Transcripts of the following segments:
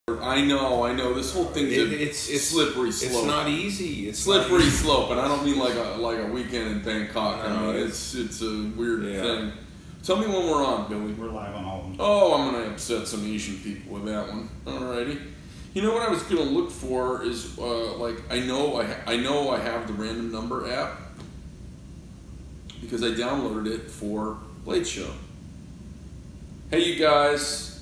I know. This whole thing is slippery slope. It's not easy. It's slippery slope, and I don't mean like a weekend in Bangkok. No, I mean it's a weird thing. Tell me when we're on, Billy. We're live on all of them. Oh, I'm gonna upset some Asian people with that one. Alrighty. You know what I was gonna look for is I know I have the random number app because I downloaded it for Blade Show. Hey, you guys.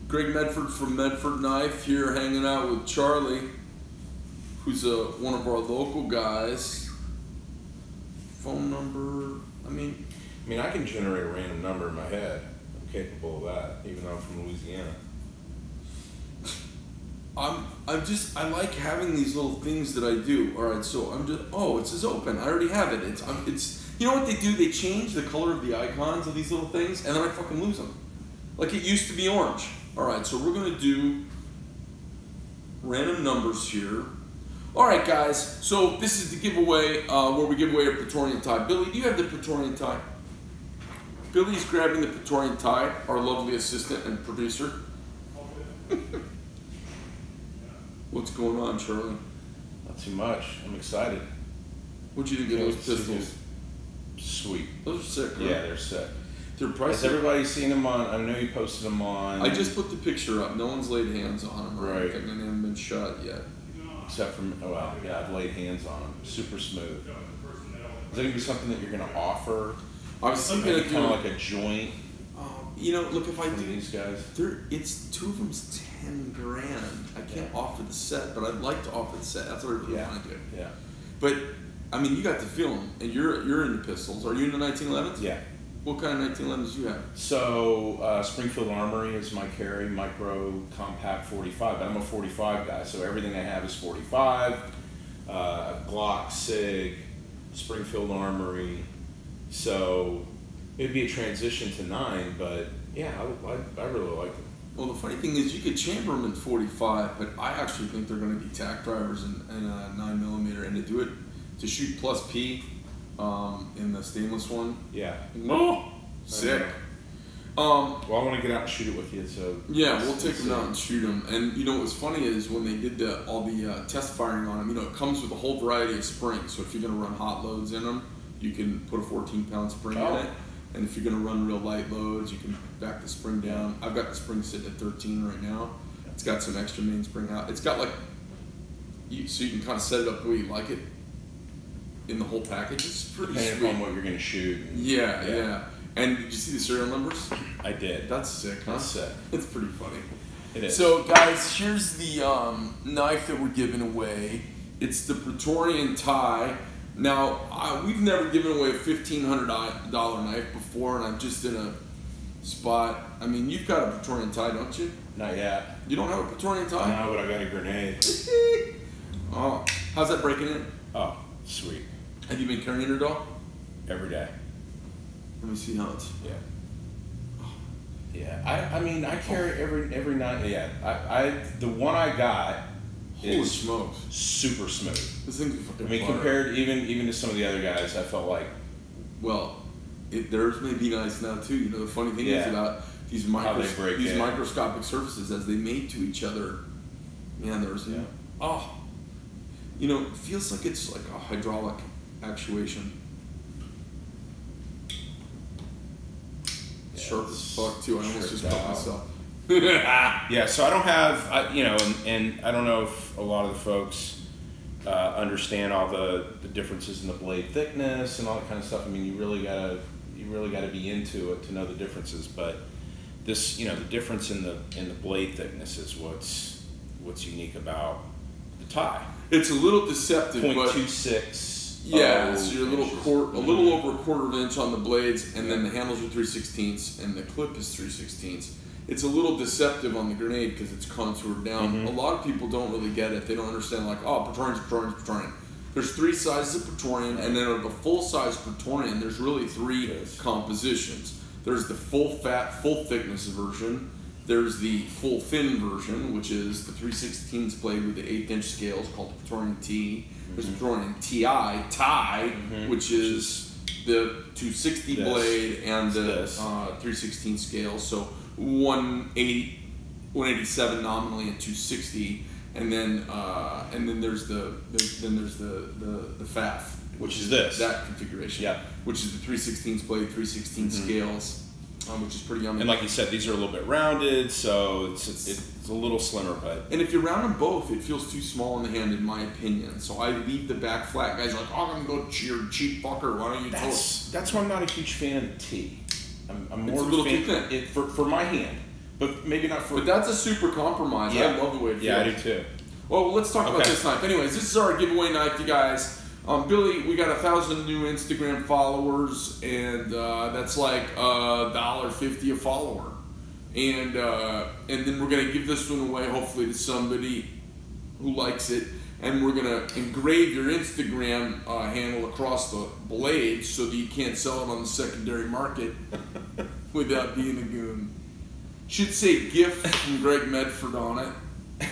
Greg Medford from Medford Knife here, hanging out with Charlie, who's one of our local guys. Phone number. I mean, I can generate a random number in my head. I'm capable of that, even though I'm from Louisiana. I like having these little things that I do. All right, so it says open. I already have it. It's you know what they do? They change the color of the icons of these little things, and then I fucking lose them. Like it used to be orange. All right, so we're gonna do random numbers here. All right, guys. So this is the giveaway where we give away a Praetorian tie. Billy, do you have the Praetorian tie? Billy's grabbing the Praetorian tie. Our lovely assistant and producer. What's going on, Charlie? Not too much. I'm excited. What'd you think of those pistols? Sweet. Those are sick, right? Yeah, they're sick. They're pricey. Has everybody seen them on? I know you posted them on. I just put the picture up. No one's laid hands on them. Right. They haven't been shot yet. Except for, I've laid hands on them. Super smooth. Is that going to be something that you're going to offer? I was thinking of kind of like a joint. You know, look, if I do these guys, it's two of them's $10,000. I can't offer the set, but I'd like to offer the set. That's what I really want to do. Yeah. But I mean, you got the feeling, and you're into pistols. Are you into 1911s? Yeah. What kind of 1911s do you have? So Springfield Armory is my carry, micro compact 45. But I'm a 45 guy, so everything I have is 45. Glock, Sig, Springfield Armory. So it'd be a transition to 9, but yeah, I really like them. Well, the funny thing is you could chamber them in 45, but I actually think they're going to be tack drivers in 9mm, and to do it, to shoot plus P in the stainless one. Yeah. Oh, sick. Well, I want to get out and shoot it with you, so... Yeah, we'll take them out and shoot them. And, you know, what's funny is when they did all the test firing on them, you know, it comes with a whole variety of springs. So if you're going to run hot loads in them, you can put a 14-pound spring in it. And if you're going to run real light loads, you can back the spring down. I've got the spring sitting at 13 right now. It's got some extra mainspring out. It's got like... so you can kind of set it up the way you like it in the whole package. It's pretty sweet. Depending on what you're going to shoot. Yeah. And did you see the serial numbers? I did. That's sick, huh? That's sick. It's pretty funny. It is. So, guys, here's the knife that we're giving away. It's the Praetorian tie. Now, we've never given away a $1,500 knife before, and I'm just in a spot. I mean, you've got a Praetorian tie, don't you? Not yet. You don't have a Praetorian tie? No, but I got a grenade. Oh, how's that breaking in? Oh, sweet. Have you been carrying it all? Every day. Let me see how it's. Yeah. Yeah. I mean, I carry every night. Yeah. The one I got. Holy smokes. Super smooth. This thing's fucking compared even to some of the other guys, I felt like. Well, theirs may be nice now too. You know, the funny thing is about these microscopic surfaces as they mate to each other. Man, there's you know, it feels like it's like a hydraulic actuation. Sharp as fuck too. I almost just cut myself. Yeah, so I don't have, and I don't know if a lot of the folks understand all the differences in the blade thickness and all that kind of stuff. I mean, you really gotta be into it to know the differences. But this, the difference in the blade thickness is what's unique about the tie. It's a little deceptive. 0.26. Yeah, so you're a little over a quarter of an inch on the blades, and then the handles are 3/16, and the clip is 3/16. It's a little deceptive on the grenade because it's contoured down. A lot of people don't really get it. They don't understand, like, Praetorian. There's 3 sizes of Praetorian, and then of the full-size Praetorian, there's really 3 compositions. There's the full-fat, full-thickness version. There's the full-thin version, which is the 3/16 blade with the 1/8" scales called the Praetorian T. There's the Praetorian tie, which is the 260 blade and the 3/16 scale. So 1/8 187 nominally at 260, and then there's the FAF, which is this, that configuration, yeah, which is the 3/16 blade, 3/16 scales, which is pretty yummy. And like you said, these are a little bit rounded, so it's a little slimmer, but and if you round them both, it feels too small in the hand, in my opinion. So I leave the back flat. Guys are like, oh, I'm gonna go cheap fucker. Why don't you? That's why I'm not a huge fan of the T. I'm more it's a little too thin for my hand, but maybe not for. But that's a super compromise. Yeah. I love the way it feels. Yeah, I do too. Well, let's talk about this knife. Anyways, this is our giveaway knife, you guys. Billy, we got 1,000 new Instagram followers, and that's like $1.50 a follower. And then we're gonna give this one away, hopefully, to somebody who likes it. And we're gonna engrave your Instagram handle across the blade so that you can't sell it on the secondary market without being a goon. Should say gift from Greg Medford on it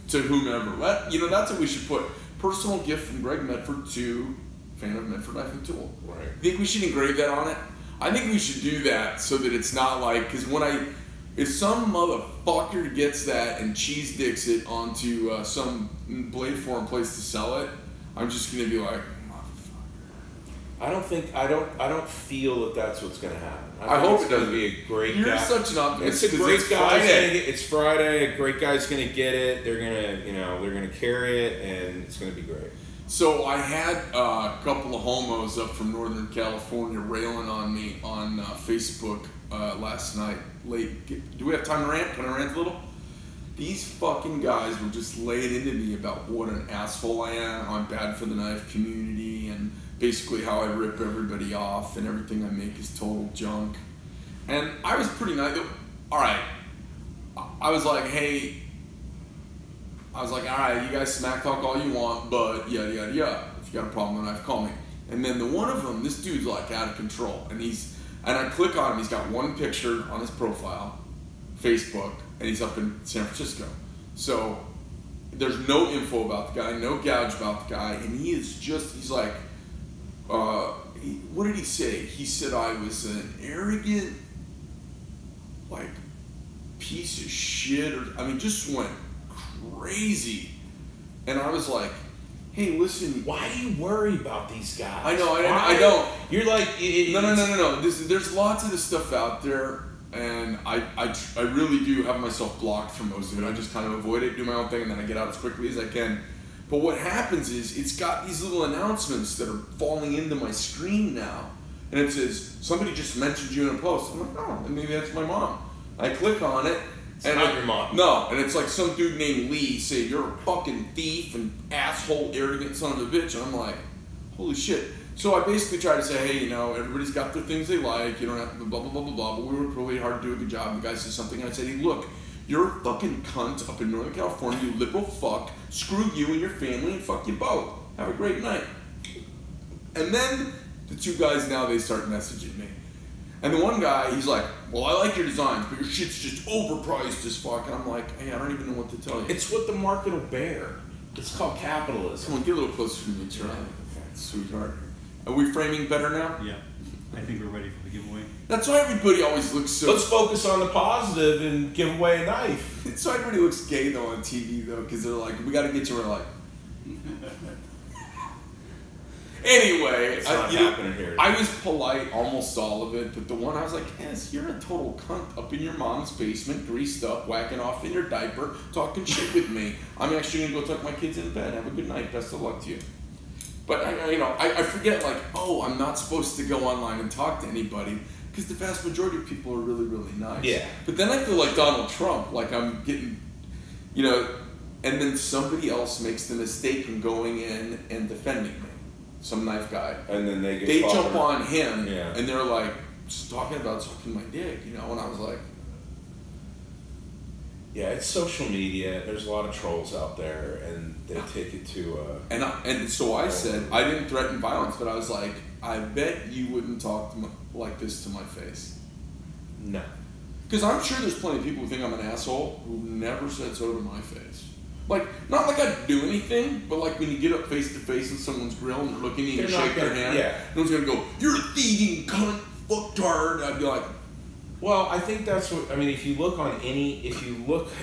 to whomever. That's what we should put. Personal gift from Greg Medford to fan of Medford Knife and Tool. Right. Think we should engrave that on it? I think we should do that so that it's not like, because if some motherfucker gets that and cheese dicks it onto some blade form place to sell it, I'm just gonna be like, motherfucker. I don't feel that that's what's gonna happen. I hope it's it doesn't. Gonna be a great You're guy. such an optimist. It's a great guy. Friday. It's Friday. A great guy's gonna get it. They're gonna carry it, and it's gonna be great. So I had a couple of homos up from Northern California railing on me on Facebook last night late. Do we have time to rant? Can I rant a little? These fucking guys were just laying into me about what an asshole I am, how I'm bad for the knife community, and basically how I rip everybody off and everything I make is total junk. And I was pretty nice. All right. I was like, hey, all right, you guys smack talk all you want, but yada, yada, yada. If you got a problem with the knife, call me. And then the one of them, this dude's like out of control. And I click on him, he's got one picture on his profile, Facebook, and he's up in San Francisco. So there's no info about the guy, no gouge about the guy, and he's like, what did he say? He said I was an arrogant, like, piece of shit, just went crazy. And I was like, hey, listen. Why do you worry about these guys? I know, I don't. You're like, no. There's lots of this stuff out there, and I really do have myself blocked from most of it. I just kind of avoid it, do my own thing, and then I get out as quickly as I can. But what happens is it's got these little announcements that are falling into my screen now. And it says, somebody just mentioned you in a post. I'm like, oh, maybe that's my mom. I click on it. It's not your mom. No, and it's like some dude named Lee saying, you're a fucking thief and asshole, arrogant son of a bitch. And I'm like, holy shit. So I basically try to say, hey, everybody's got their things they like. You don't have to blah, blah, blah, blah, blah. But we worked really hard to do a good job. The guy says something, and I said, hey, look, you're a fucking cunt up in Northern California, you liberal fuck. Screw you and your family, and fuck you both. Have a great night. And then the two guys now, they start messaging me. And the one guy, he's like, well, I like your designs, but your shit's just overpriced as fuck. And I'm like, hey, I don't even know what to tell you. It's what the market will bear. It's called capitalism. Come on, get a little closer to me, try. Okay. Sweetheart. Are we framing better now? Yeah. I think we're ready for the giveaway. That's why everybody always looks so... Let's focus on the positive and give away a knife. It's why everybody looks gay, though, on TV, though, because they're like, we got to get you, we're like... Anyway, it's not happening here. I was polite almost all of it, but the one I was like, yes, you're a total cunt up in your mom's basement, greased up, whacking off in your diaper, talking shit with me. I'm actually going to go tuck my kids in bed. Have a good night. Best of luck to you. But, I forget, like, oh, I'm not supposed to go online and talk to anybody, because the vast majority of people are really, really nice. Yeah. But then I feel like Donald Trump, like I'm getting, and then somebody else makes the mistake in going in and defending me. Some knife guy. And then they jump on him, yeah. And they're like, just talking about sucking my dick, and I was like... Yeah, it's social media. There's a lot of trolls out there, and they take it to... And so I said, I didn't threaten violence, but I was like, I bet you wouldn't talk like this to my face. No. Because I'm sure there's plenty of people who think I'm an asshole who never said so to my face. Like, not like I'd do anything, but like when you get up face to face in someone's grill and they're looking at you and shake their hand, yeah. no one's gonna go, you're a thieving cunt, fucktard. I'd be like, Well, I think that's what I mean. If you look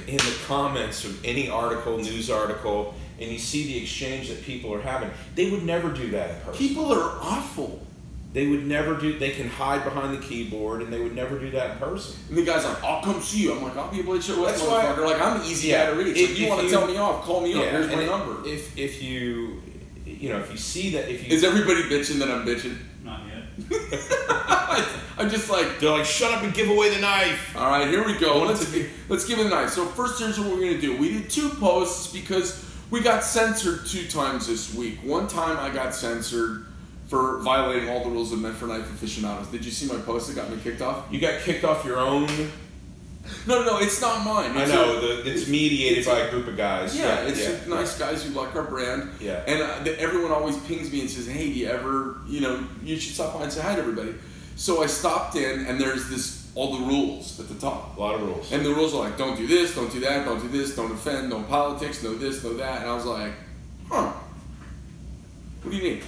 in the comments of any article, news article, and you see the exchange that people are having, they would never do that in person. People are awful. They would never do. They can hide behind the keyboard, and they would never do that in person. And the guy's like, "I'll come see you." I'm like, "I'll be able to show That's motherfucker." Like, I'm easy guy to reach. If you want to tell me off, call me up. Here's my number. If you see that, is everybody bitching that I'm bitching? Not yet. I'm just like, they're like, "Shut up and give away the knife." All right, here we go. Let's give it a knife. So first, here's what we're gonna do. We did 2 posts because we got censored 2 times this week. One time I got censored for violating all the rules of Men for Knife Aficionados. Did you see my post that got me kicked off? You got kicked off your own. No, it's not mine. I know it's mediated by a group of guys. Yeah, it's nice guys who like our brand. Yeah, and everyone always pings me and says, "Hey, do you ever, you should stop by and say hi to everybody." So I stopped in, and there's all the rules at the top. A lot of rules. And the rules are like, don't do this, don't do that, don't do this, don't offend, no politics, no this, no that. And I was like, huh. What do you mean?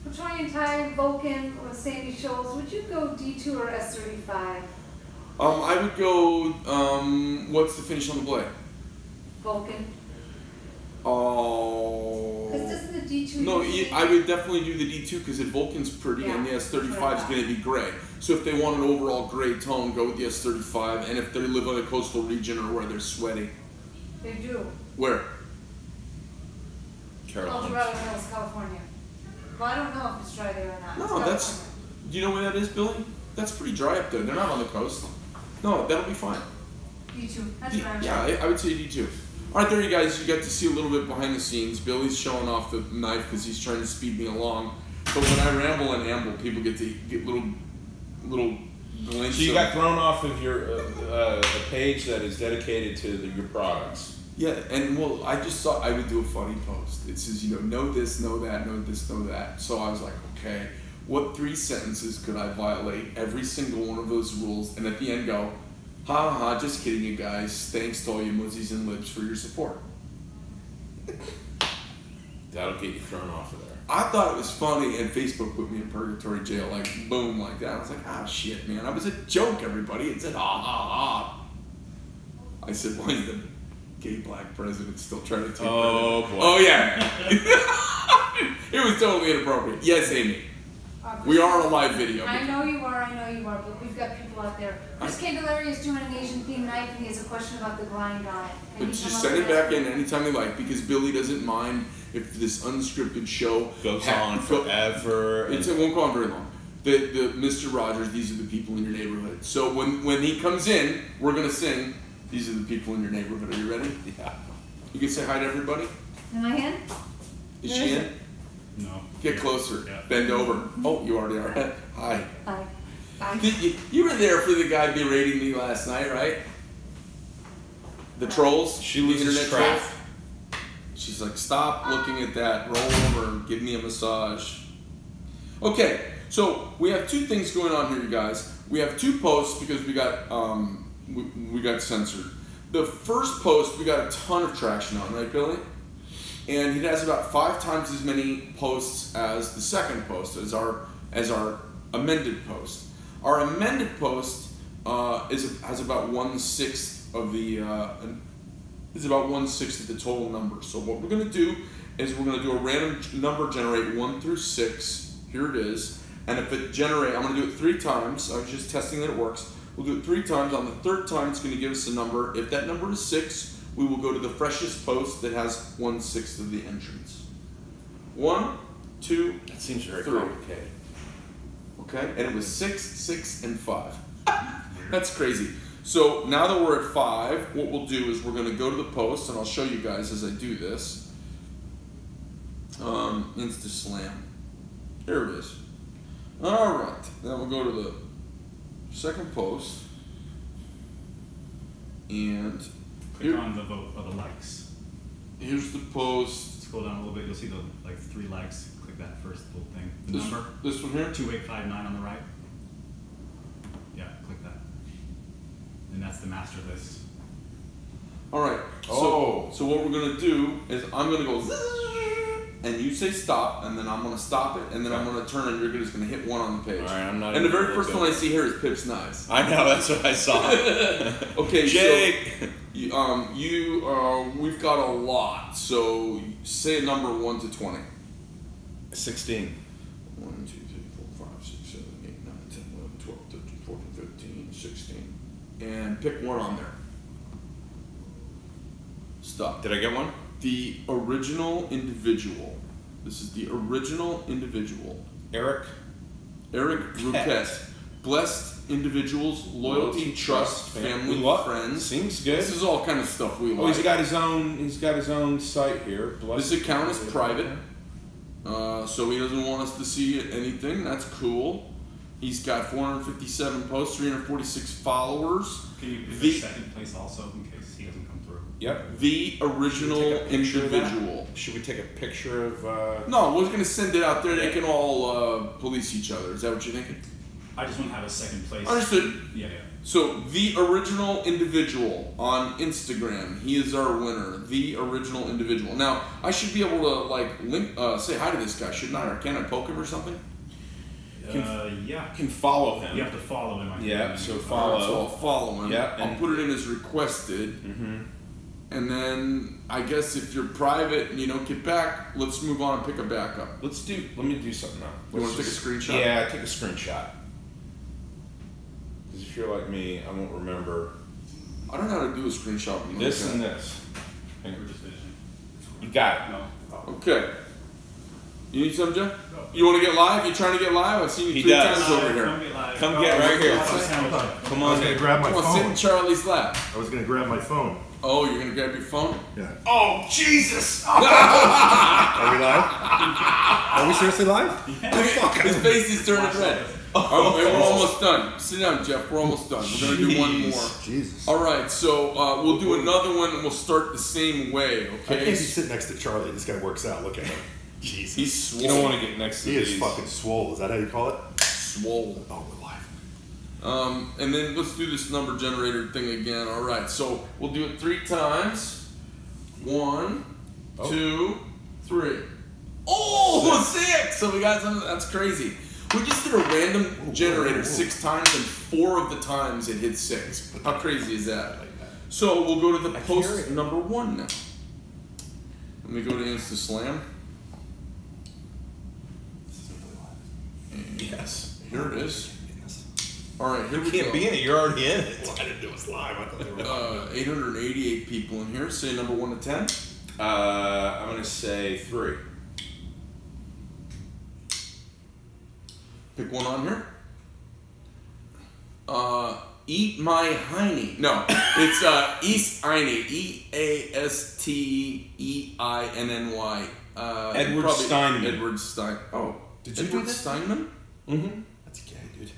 Petroleum Tide, Vulcan, or Sandy Shoals, would you go D2 or S35? I would go, what's the finish on the blade? Vulcan. Oh. Because doesn't the D2... No, I would definitely do the D2 because the Vulcan's pretty and the S35 is going to be gray. So if they want an overall gray tone, go with the S35. And if they live in a coastal region or where they're sweaty. They do. Where? El Dorado Hills, California. Well, I don't know if it's dry there or not. No, do you know where that is, Billy? That's pretty dry up there. They're not on the coast. No, that'll be fine. D2. That's what I'm I would say D2. All right, there you guys. You got to see a little bit behind the scenes. Billy's showing off the knife because he's trying to speed me along. But when I ramble and amble, people get to get little glimpses. So you got thrown off of your a page that is dedicated to your products. Yeah, and well, I just thought I would do a funny post. It says, know this, know that, know this, know that. So I was like, okay, what 3 sentences could I violate every single one of those rules? And at the end go, ha ha, just kidding you guys. Thanks to all you muzzies and lips for your support. That'll get you thrown off of there. I thought it was funny, and Facebook put me in purgatory jail, like, boom, like that. I was like, ah, shit, man. I was a joke, everybody. It said, ha ha ha. I said, why is the gay black president still trying to take credit? Boy. Oh, yeah. It was totally inappropriate. Yes, Amy. We are on a live video. I know you are, but we've got people out there. Chris Candelaria is doing an Asian-themed knife, and he has a question about the grind on it. But just send it back in anytime you like, because Billy doesn't mind if this unscripted show goes on forever. It won't go on very long. The Mr. Rogers, these are the people in your neighborhood. So when he comes in, we're going to sing, these are the people in your neighborhood. Are you ready? Yeah. You can say hi to everybody? Am I in? Is she in? No. Get closer. Yeah. Bend over. Oh, you already are. Hi. Hi. Hi. You were there for the guy berating me last night, right? The trolls? She loses track. Trolls? She's like, stop looking at that. Roll over. Give me a massage. Okay, so we have 2 things going on here, you guys. We have 2 posts because we got we got censored. The first post we got a ton of traction on, right, Billy? And it has about 5 times as many posts as the second post, as our amended post. Our amended post has about 1/6 of the about 1/6 of the total number. So what we're going to do is we're going to do a random number generate 1 through 6. Here it is. And if it generate, I'm going to do it 3 times. I was just testing that it works. We'll do it 3 times. On the 3rd time, it's going to give us a number. If that number is 6, we will go to the freshest post that has 1/6 of the entrance. 1, 2, That seems very 3. complicated. Okay, and it was 6, 6, and 5. That's crazy. So now that we're at 5, what we'll do is we're going to go to the post, and I'll show you guys as I do this. Insta Slam. Here it is. All right, then we'll go to the second post, and Click on the vote or the likes. here's the post. Scroll down a little bit, you'll see the 3 likes. Click that first little thing. The This, number this one here. 2859 on the right. Yeah, click that. And that's the master list. All right. So what we're gonna do is I'm gonna go. and you say stop, and then I'm going to stop it, and then I'm going to turn, and you're just going to hit one on the page. All right, I'm not and the even very first looking. one I see here is Pip's Knives. I know, that's what I saw. Okay, Jake. So we've got a lot. So say a number 1 to 20. 16. 1, 2, 3, 4, 5, 6, 7, 8, 9, 10, 11, 12, 13, 14, 15, 16. And pick one on there. Stop. Did I get one? The original individual. This is the original individual. Eric Rouquette. Blessed individuals, loyalty, trust, family, friends. Seems good. This is all kind of stuff we like. Oh, he's got his own site here. This account is private, so he doesn't want us to see anything. That's cool. He's got 457 posts, 346 followers. Can you give a second place also in case he doesn't come through? Yep. The original individual. Should we take a picture of? No, we're going to send it out there. They can all police each other. Is that what you're thinking? I just want to have a second place. Understood. Yeah. So, the original individual on Instagram. He is our winner. The original individual. Now, I should be able to link, say hi to this guy, shouldn't I? Or can I poke him or something? Yeah. Can follow him. You have to follow him. I think. Yeah. So All follow. right, so I'll follow him. Yeah, I'll and- put it in as requested. Mm-hmm. And then I guess if you're private and you don't get back, let's move on and pick a backup. Let me do something now. You want to take a screenshot? Yeah, take a screenshot. Because if you're like me, I won't remember I don't know how to do a screenshot. When you this look and at it. this. We're just finishing. You got it. No. Okay. You need some, Jeff? You want to get live? You trying to get live? I've seen you He 3 does. times over here. Come get right here. Come Come I was on gonna in. grab my Come on, sit in phone. Charlie's lap. I was gonna grab my phone. Oh, you're going to grab your phone? Yeah. Oh Jesus! Are we live? Are we seriously live? His face is turning red. Oh, we're almost done. Sit down, Jeff. We're almost done. We're going to do one more. Jesus. All right, so we'll do another one and we'll start the same way, I okay? can't be sitting next to Charlie. This guy works out. Look at him. Jesus. He's swole. You don't want to get next to He is these. fucking swole. Is that how you call it? swole. Oh, we're live. And then let's do this number generator thing again. All right, so we'll do it 3 times. 1, 2, 3. Oh, 6! So we got something that's crazy. We just did a random generator 6 times, and 4 of the times it hit 6. How crazy is that? So we'll go to the post number 1 now. Let me go to InstaSlam. Yes. Here it is. All right, here we Can't go. be in it. You're already in it. Well, I didn't do it live. I thought they were 888 people in here. Say number 1 to 10. I'm gonna say 3. Pick one on here. Eat my hiney. No, it's East Einey. EASTEINNY. Edward probably Steinman. Edward Stein. Oh, Did you Edward do that? Steinman? Mm-hmm. That's gay, dude.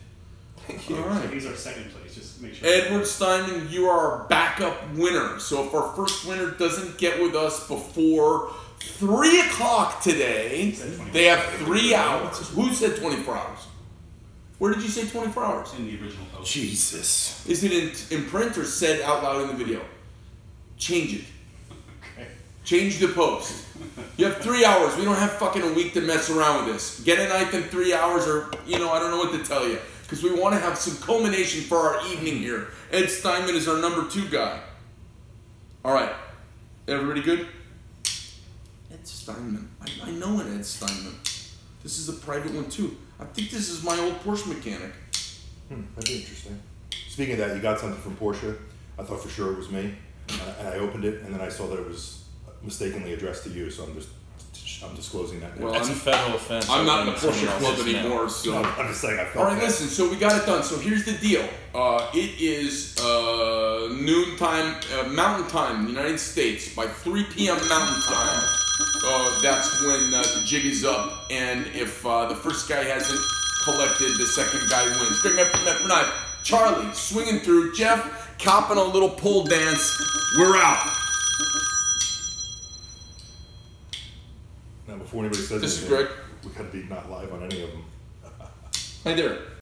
All right. So he's our second place. Just make sure. Edward Steinman, you are our backup winner. So if our first winner doesn't get with us before 3 o'clock today, they have 3 hours. Who said 24 hours? Where did you say 24 hours? In the original post. Jesus. Is it in print or said out loud in the video? Change it. Okay. Change the post. You have 3 hours. We don't have fucking a week to mess around with this. Get a ninth in 3 hours, or I don't know what to tell you, because we want to have some culmination for our evening here. Ed Steinman is our number 2 guy. All right, everybody good? Ed Steinman. I know an Ed Steinman. This is a private one too. I think this is my old Porsche mechanic. That'd be interesting. Speaking of that, you got something from Porsche. I thought for sure it was me, and I opened it, and then I saw that it was mistakenly addressed to you. So I'm disclosing that now. Well, That's a federal offense. I'm not in the Opening Porsche someone club else's mail. anymore, so. No, I'm just saying I felt All right, that. listen. So we got it done. So here's the deal. It is noon time, Mountain Time, in the United States, by 3 p.m. Mountain Time. That's when the jig is up, and if the first guy hasn't collected, the second guy wins. Greg knife. Charlie swinging through. Jeff copping a little pole dance. We're out. Now, before anybody says This is anything, Greg. we gotta be not live on any of them. Hi there.